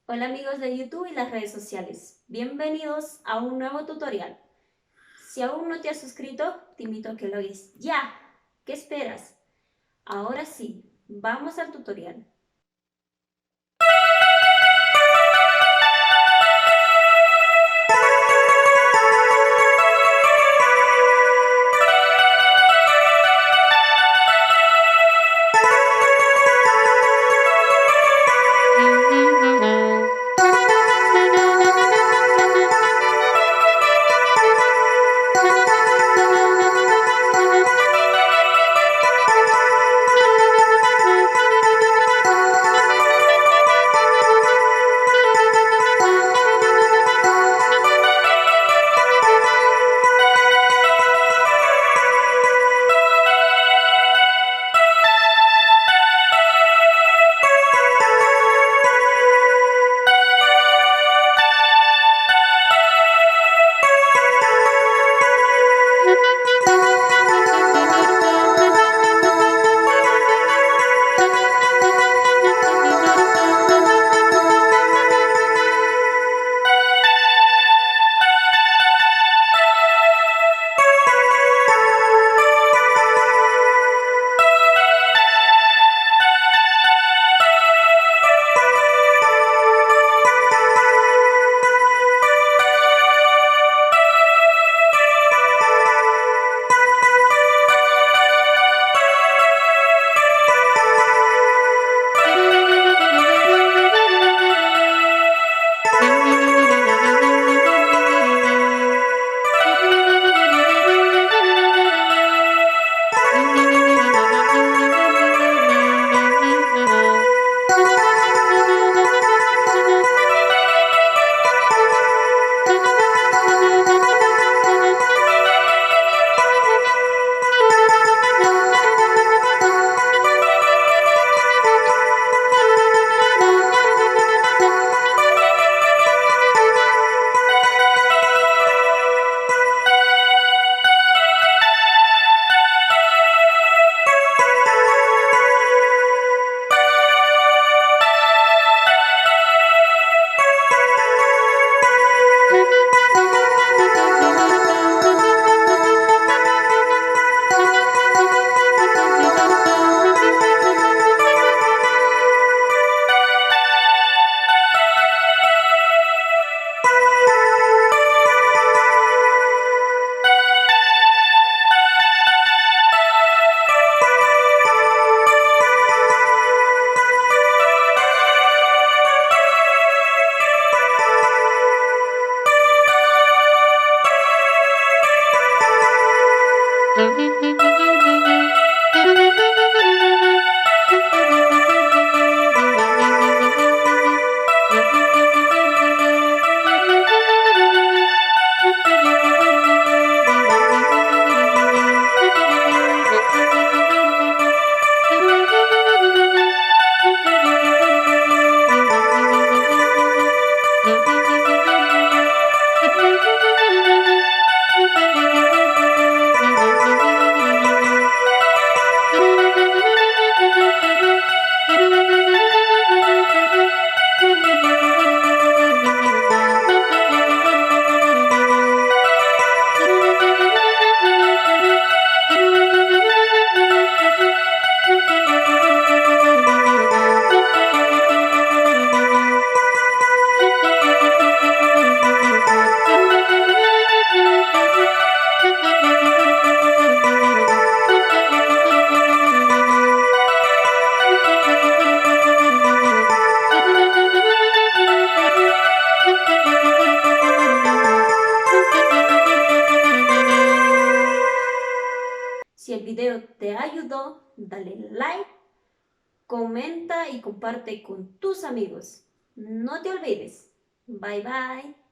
Hola amigos de YouTube y las redes sociales, bienvenidos a un nuevo tutorial. Si aún no te has suscrito, te invito a que lo hagas ya. ¿Qué esperas? Ahora sí, vamos al tutorial. Si el video te ayudó, dale like, comenta y comparte con tus amigos. No te olvides. Bye bye.